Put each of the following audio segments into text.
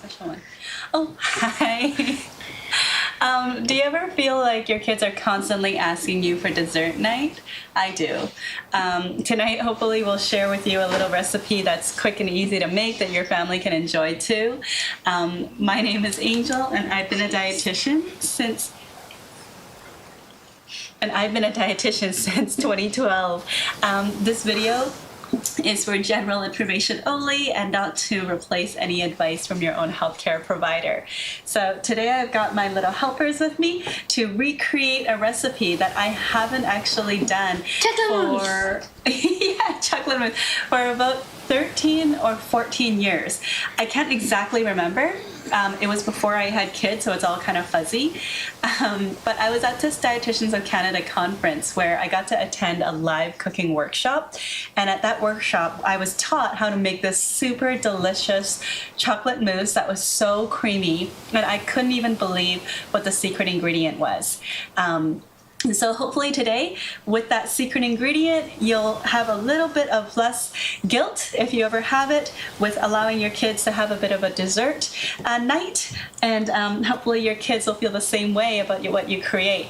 special one. Oh, hi. Do you ever feel like your kids are constantly asking you for dessert night? I do. Tonight, hopefully, we'll share with you a little recipe that's quick and easy to make that your family can enjoy too. My name is Angel, and I've been a dietitian since 2012. This video is for general information only and not to replace any advice from your own healthcare provider. So today I've got my little helpers with me to recreate a recipe that I haven't actually done for chocolate mousse for about 13 or 14 years. I can't exactly remember. It was before I had kids, so it's all kind of fuzzy. But I was at this Dietitians of Canada conference where I got to attend a live cooking workshop. And at that workshop, I was taught how to make this super delicious chocolate mousse that was so creamy. And I couldn't even believe what the secret ingredient was. And so hopefully today, with that secret ingredient, you'll have a little bit of less guilt, if you ever have it, with allowing your kids to have a bit of a dessert night. And hopefully your kids will feel the same way about what you create.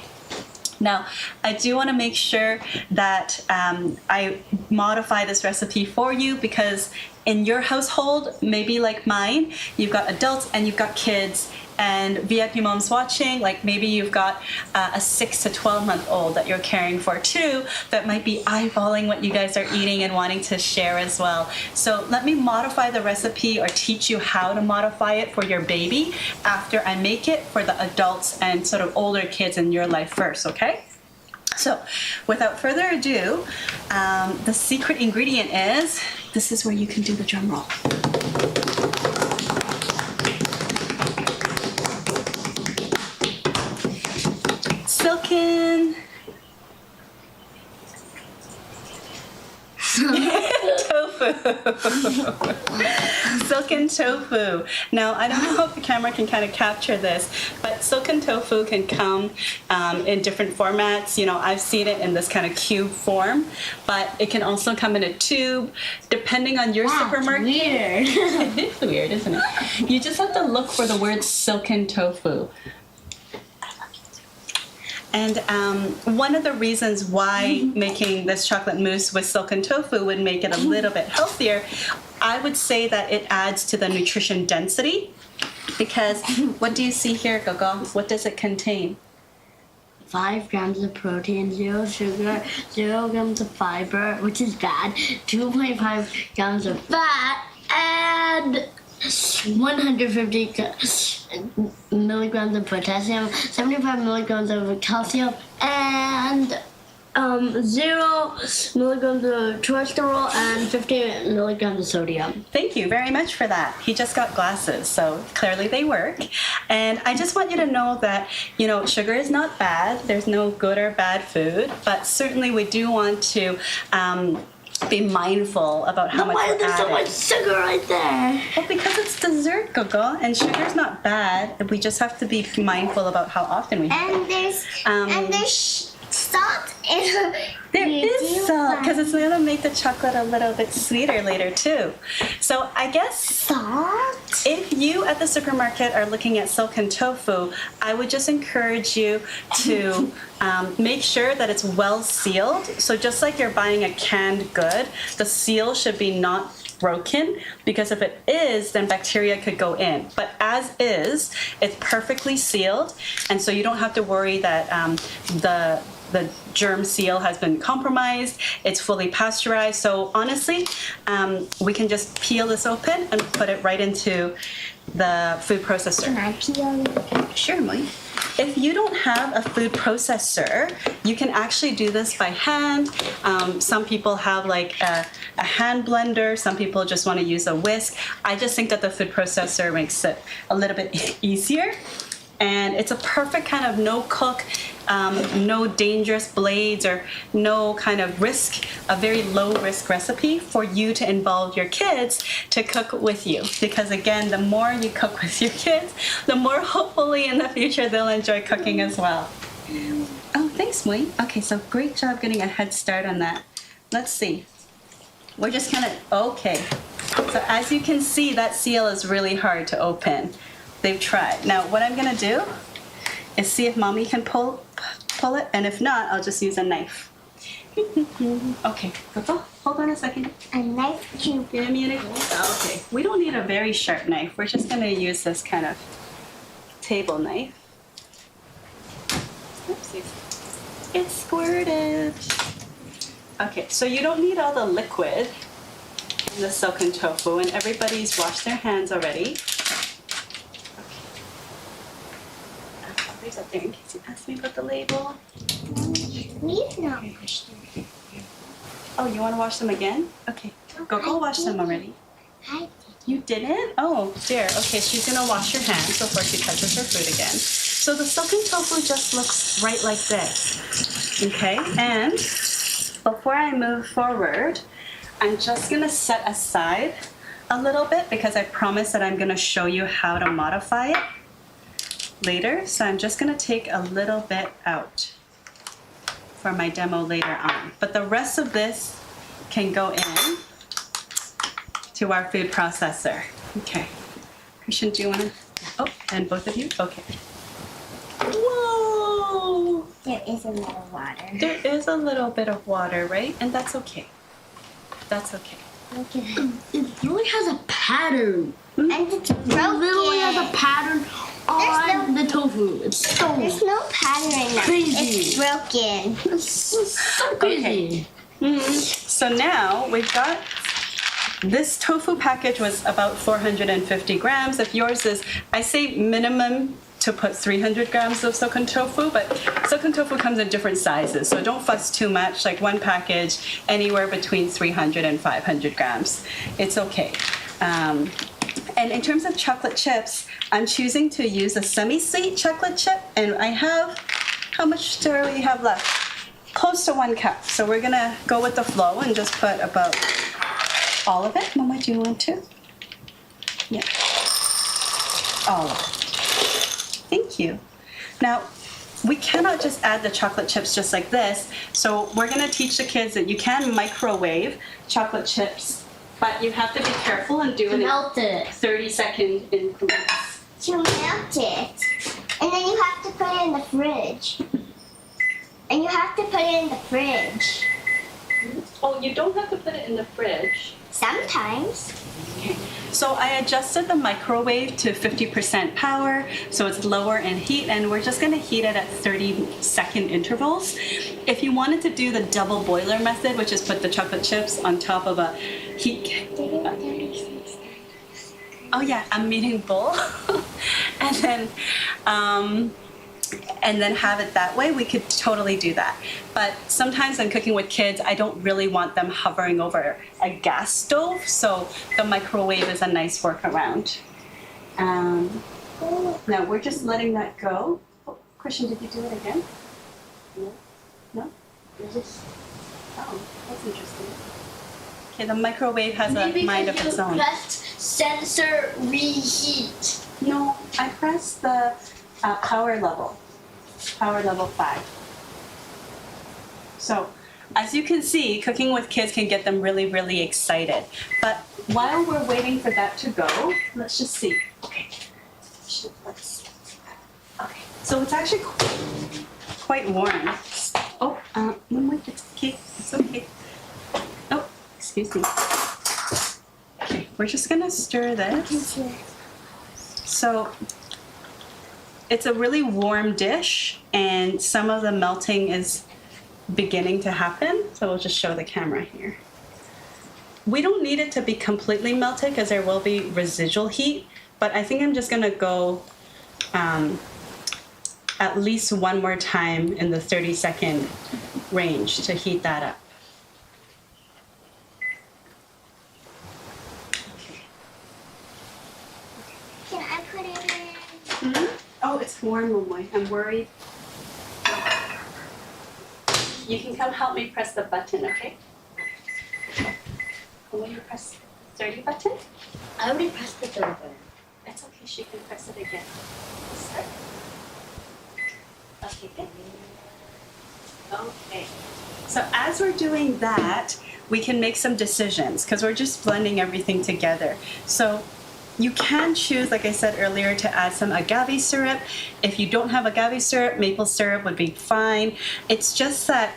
Now, I do want to make sure that I modify this recipe for you because in your household, maybe like mine, you've got adults and you've got kids, and VIP moms watching, like maybe you've got a 6 to 12-month-old that you're caring for too that might be eyeballing what you guys are eating and wanting to share as well. So let me modify the recipe or teach you how to modify it for your baby after I make it for the adults and sort of older kids in your life first, okay? So without further ado, the secret ingredient is, this is where you can do the drum roll. Silken tofu. Silken tofu. Now, I don't know if the camera can kind of capture this, but silken tofu can come in different formats. You know, I've seen it in this kind of cube form, but it can also come in a tube, depending on your supermarket. Weird. It is weird, isn't it? You just have to look for the word silken tofu. And one of the reasons why making this chocolate mousse with silken tofu would make it a little bit healthier, I would say that it adds to the nutrition density. Because what do you see here, Gogo? What does it contain? 5 grams of protein, 0 sugar, 0 grams of fiber, which is bad, 2.5 grams of fat, and 150 milligrams of potassium, 75 milligrams of calcium, and 0 milligrams of cholesterol, and 50 milligrams of sodium. Thank you very much for that. He just got glasses, so clearly they work. And I just want you to know that, you know, sugar is not bad. There's no good or bad food, but certainly we do want to be mindful about how much Why we're is there so adding. much sugar right there? Well, because it's dessert, Gogo, and sugar's not bad. We just have to be mindful about how often we have it. And there's salt in There is salt, because it's going to make the chocolate a little bit sweeter later, too. So I guess salt. if you at the supermarket are looking at silken tofu, I would just encourage you to make sure that it's well sealed. So just like you're buying a canned good, the seal should be not broken, because if it is, then bacteria could go in. But as is, it's perfectly sealed, and so you don't have to worry that the germ seal has been compromised. It's fully pasteurized. So honestly, we can just peel this open and put it right into the food processor. Can I peel? Sure, Molly. If you don't have a food processor, you can actually do this by hand. Some people have like a hand blender. Some people just want to use a whisk. I just think that the food processor makes it a little bit easier. And it's a perfect kind of no-cook, no dangerous blades or no kind of risk, a very low-risk recipe for you to involve your kids to cook with you. Because again, the more you cook with your kids, the more hopefully in the future they'll enjoy cooking as well. Oh, thanks, Mui. Okay, so great job getting a head start on that. Let's see. We're just gonna, okay. So as you can see, that seal is really hard to open. They've tried. Now what I'm gonna do is see if mommy can pull it, and if not, I'll just use a knife. Okay, Coco, hold on a second. A knife cube. Give me a knife. Okay, we don't need a very sharp knife. We're just gonna use this kind of table knife. Oopsies. It squirted. Okay, so you don't need all the liquid in the silken tofu, and everybody's washed their hands already. Okay. There's up there in case you ask me about the label. We've not washed them. Oh, you want to wash them again? Okay, go wash them already. I You didn't? Oh dear. Okay, she's gonna wash her hands before she touches her food again. So the silken tofu just looks right like this. Okay, and before I move forward, I'm just gonna set aside a little bit because I promised that I'm gonna show you how to modify it later. So I'm just gonna take a little bit out for my demo later on. But the rest of this can go in to our food processor. Okay. Christian, do you want to? Oh, and both of you? Okay. Whoa! There is a little water. There is a little bit of water, right? And that's okay. That's okay. Look at it. It really has a pattern. And it's It literally has a broken. pattern on the tofu. It's so There's no pattern in that. Crazy. It's broken. It's so crazy. So now we've got this tofu package was about 450 grams. If yours is, I say minimum to put 300 grams of silken tofu, but silken tofu comes in different sizes, so don't fuss too much. Like one package, anywhere between 300 and 500 grams. It's okay. And in terms of chocolate chips, I'm choosing to use a semi-sweet chocolate chip, and I have, how much do we have left? Close to 1 cup. So we're gonna go with the flow and just put about all of it. Mama, do you want to? Yeah. All of it. Thank you. Now, we cannot just add the chocolate chips just like this. So we're gonna teach the kids that you can microwave chocolate chips, but you have to be careful and do it Melt it. in 30-second increments. To melt it. And then you have to put it in the fridge. And you have to put it in the fridge. Oh, you don't have to put it in the fridge. Sometimes. Okay. So I adjusted the microwave to 50% power, so it's lower in heat, and we're just gonna heat it at 30-second intervals. If you wanted to do the double boiler method, which is put the chocolate chips on top of a heat, oh yeah, a meeting bowl, and then have it that way, we could totally do that. But sometimes when cooking with kids, I don't really want them hovering over a gas stove, so the microwave is a nice workaround. Now we're just letting that go. Oh, Christian, did you do it again? No? No? Oh, that's interesting. Okay, the microwave has a mind of its own. Pressed sensor reheat. No, I pressed the power level 5. So, as you can see, cooking with kids can get them really, really excited. But while we're waiting for that to go, let's just see. Okay. Okay. So it's actually quite warm. Oh, no, wait, it's okay. It's okay. Oh, excuse me. Okay, we're just gonna stir this. So it's a really warm dish, and some of the melting is beginning to happen. So we'll just show the camera here. We don't need it to be completely melted because there will be residual heat, but I think I'm just gonna go at least one more time in the 30-second range to heat that up. Can I put it in? Mm-hmm. Oh, it's warm, Momoy. I'm worried. You can come help me press the button, okay? Will you press the 30 button? I already pressed the third button. It's okay, she can press it again. Start. Okay, good. Okay. So as we're doing that, we can make some decisions because we're just blending everything together. So you can choose, like I said earlier, to add some agave syrup. If you don't have agave syrup, maple syrup would be fine. It's just that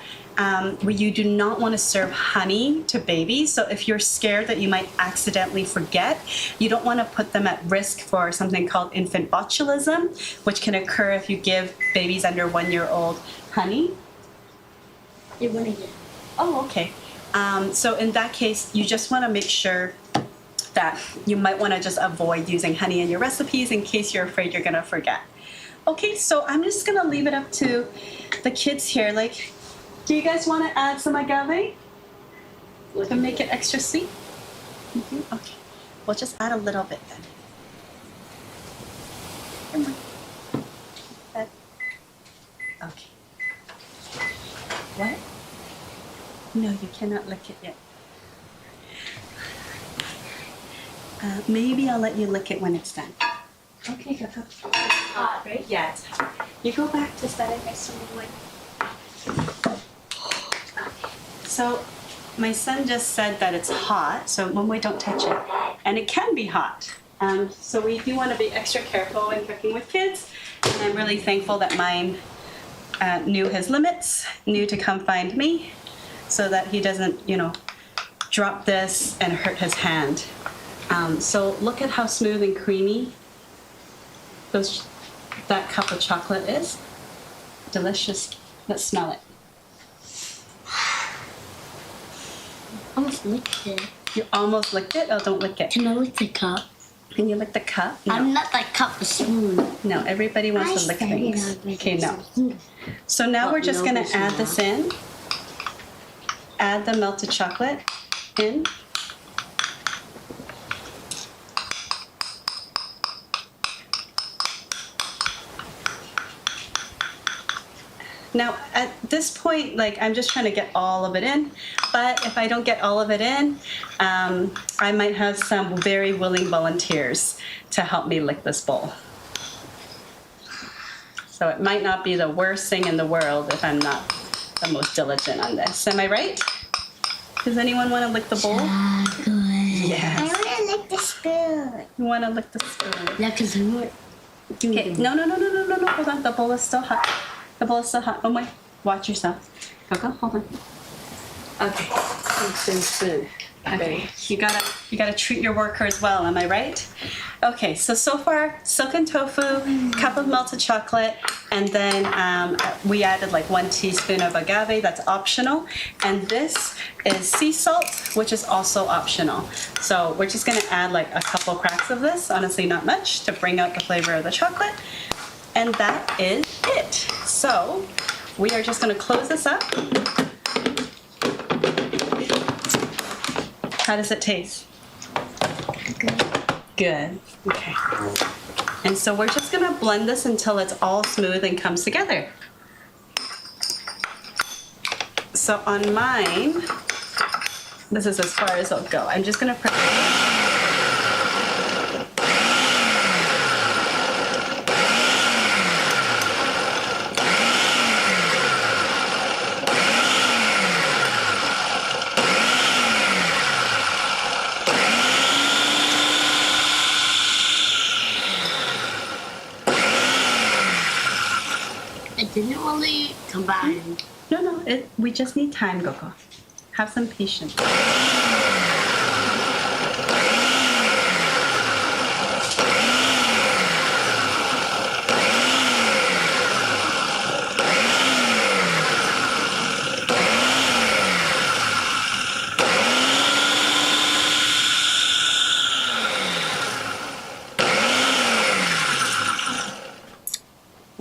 you do not want to serve honey to babies. So if you're scared that you might accidentally forget, you don't want to put them at risk for something called infant botulism, which can occur if you give babies under 1 year old honey. They want to get. Oh, okay. So in that case, you just want to make sure that you might want to just avoid using honey in your recipes in case you're afraid you're going to forget. Okay, so I'm just going to leave it up to the kids here. Like, do you guys want to add some agave to make it extra sweet? Mm-hmm. Okay, we'll just add a little bit then. Come on. Okay. What? No, you cannot lick it yet. Maybe I'll let you lick it when it's done. Okay, go. Hot, right? Yeah, it's hot. You go back to setting next to me. So, my son just said that it's hot, so Mumwe, don't touch it. And it can be hot. So we do want to be extra careful when cooking with kids. And I'm really thankful that mine knew his limits, knew to come find me, so that he doesn't, drop this and hurt his hand. So look at how smooth and creamy that cup of chocolate is. Delicious. Let's smell it. Almost licked it. You almost licked it? Oh, don't lick it. Can I lick the cup? Can you lick the cup? No. I'm not like cup, the spoon. No, everybody wants to lick things. Okay, no. So now we're just going to add this in. Add the melted chocolate in. Now, at this point, I'm just trying to get all of it in, but if I don't get all of it in, I might have some very willing volunteers to help me lick this bowl. So it might not be the worst thing in the world if I'm not the most diligent on this. Am I right? Does anyone want to lick the bowl? Chocolate. Yes. I want to lick the spoon. You want to lick the spoon? Yeah, because I'm more. Okay. No. Hold on. The bowl is still hot. The bowl is still hot. Oh my. Watch yourself. Go. Hold on. Okay. Spoon. Okay. You gotta treat your workers well. Am I right? Okay. So far, silken tofu, cup of melted chocolate, and then we added 1 teaspoon of agave. That's optional. And this is sea salt, which is also optional. So we're just gonna add a couple cracks of this. Honestly, not much, to bring out the flavor of the chocolate. And that is it. So we are just gonna close this up. How does it taste? Good. Okay. And so we're just gonna blend this until it's all smooth and comes together. So on mine, this is as far as it'll go. I'm just gonna put It didn't really combine. No, we just need time, Coco. Have some patience.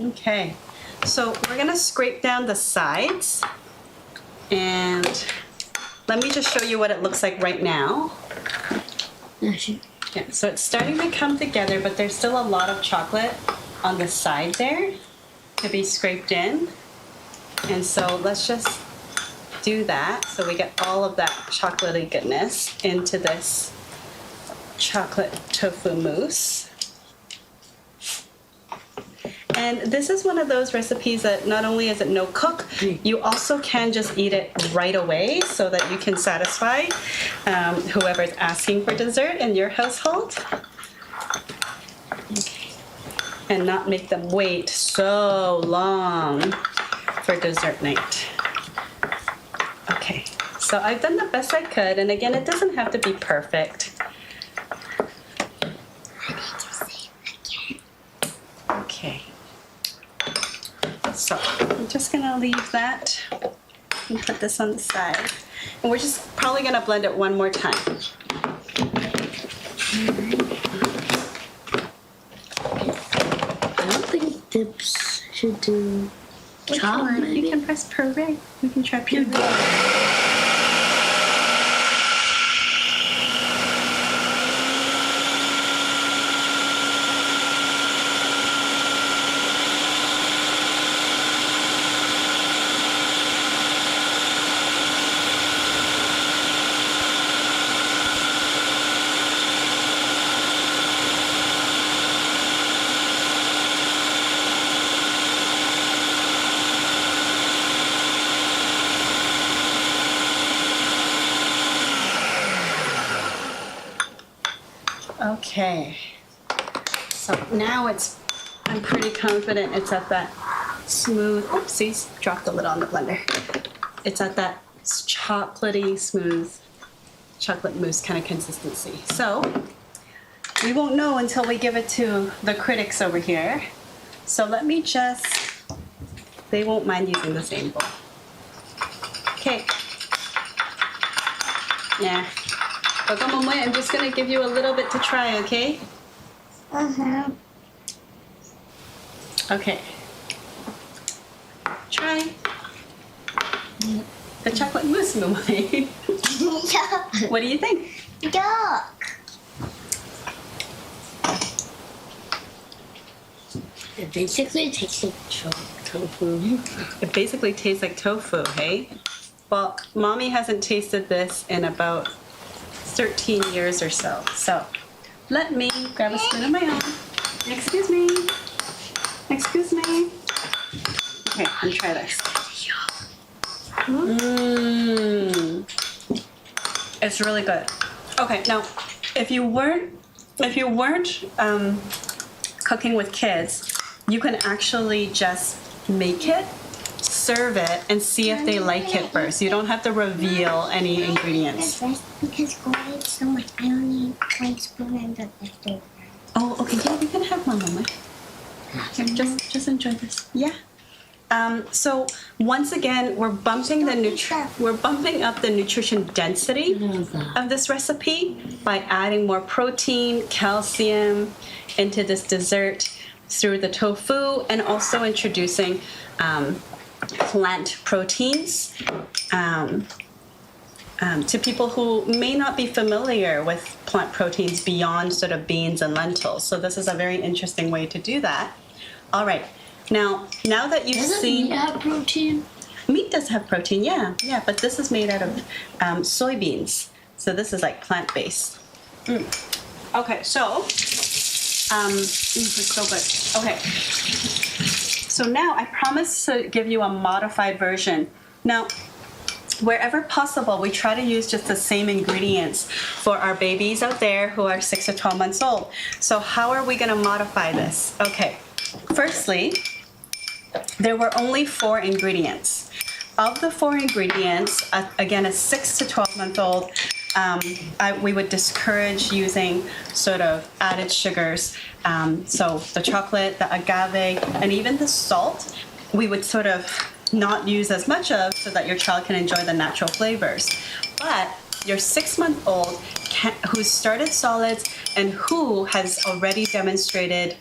Okay, so we're gonna scrape down the sides, and let me just show you what it looks like right now. Yeah, so it's starting to come together, but there's still a lot of chocolate on the side there to be scraped in. And so let's just do that so we get all of that chocolatey goodness into this chocolate tofu mousse. And this is one of those recipes that not only is it no cook, you also can just eat it right away so that you can satisfy whoever's asking for dessert in your household. And not make them wait so long for dessert night. Okay, so I've done the best I could, and again, it doesn't have to be perfect. Okay, so I'm just gonna leave that and put this on the side. And we're just probably gonna blend it one more time. I don't think dips should do chop, You maybe? can press puree. We can try puree. Okay, so now I'm pretty confident it's at that smooth, oopsies, dropped a little on the blender. It's at that chocolatey, smooth, chocolate mousse kind of consistency. So we won't know until we give it to the critics over here. So let me just, they won't mind using the same bowl. Okay. Yeah. But come on, I'm just gonna give you a little bit to try, okay? Uh-huh. Okay. Try the chocolate mousse, Mumai. Yuck. What do you think? Yuck. It basically tastes like tofu. It basically tastes like tofu, hey? Well, Mommy hasn't tasted this in about 13 years or so. So let me grab a spoon of my own. Excuse me. Excuse me. Okay, let me try this. Mmm. It's really good. Okay, now if you weren't cooking with kids, you can actually just make it, serve it, and see if they like it first. You don't have to reveal any ingredients. Because Gold ate so much, I only need one spoon and the leftover. Oh, okay. Yeah, you can have one, Mama. Here, just enjoy this. Yeah. So once again, we're bumping up the nutrition density of this recipe by adding more protein, calcium into this dessert through the tofu, and also introducing plant proteins to people who may not be familiar with plant proteins beyond sort of beans and lentils. So this is a very interesting way to do that. All right. Now that you've seen... Does it have protein? Meat does have protein, yeah, but this is made out of soybeans. So this is like plant-based. Okay, so... it's so good. Okay. So now I promise to give you a modified version. Now, wherever possible, we try to use just the same ingredients for our babies out there who are 6 to 12 months old. So how are we going to modify this? Okay, firstly, there were only 4 ingredients. Of the 4 ingredients, again, a 6 to 12 month old, we would discourage using sort of added sugars. So the chocolate, the agave, and even the salt, we would sort of not use as much of so that your child can enjoy the natural flavors. But your 6-month-old who started solids and who has already demonstrated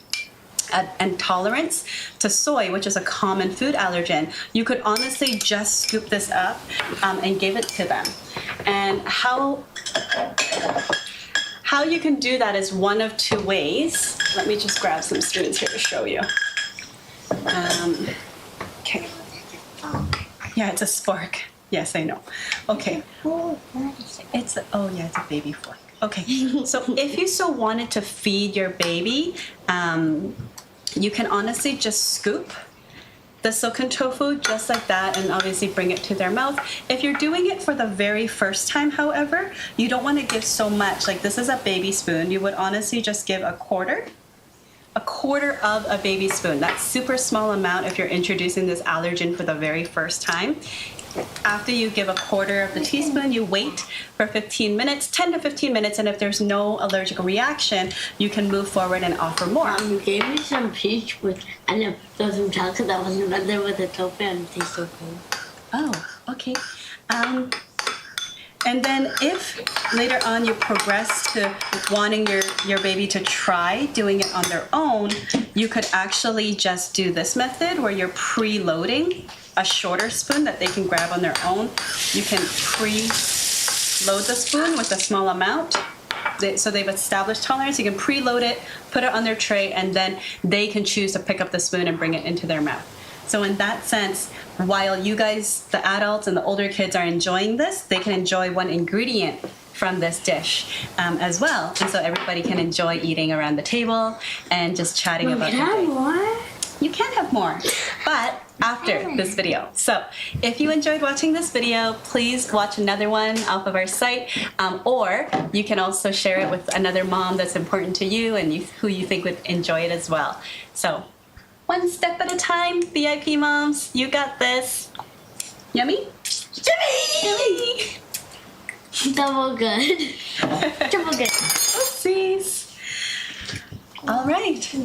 an tolerance to soy, which is a common food allergen, you could honestly just scoop this up and give it to them. And how you can do that is one of 2 ways. Let me just grab some spoons here to show you. Okay. Yeah, it's a spork. Yes, I know. Okay. It's a baby fork. Okay. So if you so wanted to feed your baby you can honestly just scoop the silken tofu just like that and obviously bring it to their mouth. If you're doing it for the very first time, however, you don't want to give so much. Like this is a baby spoon. You would honestly just give a quarter of a baby spoon. That's super small amount if you're introducing this allergen for the very first time. After you give a quarter of the teaspoon, you wait for 15 minutes, 10 to 15 minutes, and if there's no allergic reaction, you can move forward and offer more. You gave me some peach with, and it doesn't tell because I wasn't in there with the tofu and it tastes so good. Oh, okay. And then if later on you progress to wanting your baby to try doing it on their own, you could actually just do this method where you're preloading a shorter spoon that they can grab on their own. You can preload the spoon with a small amount. So they've established tolerance. You can preload it, put it on their tray, and then they can choose to pick up the spoon and bring it into their mouth. So in that sense, while you guys, the adults and the older kids are enjoying this, they can enjoy one ingredient from this dish as well. And so everybody can enjoy eating around the table and just chatting about Can I have more? You can have more, but after this video. So if you enjoyed watching this video, please watch another one off of our site, or you can also share it with another mom that's important to you and who you think would enjoy it as well. So one step at a time, VIP moms, you got this. Yummy? Yummy! Double good. Double good. Oopsies. All right.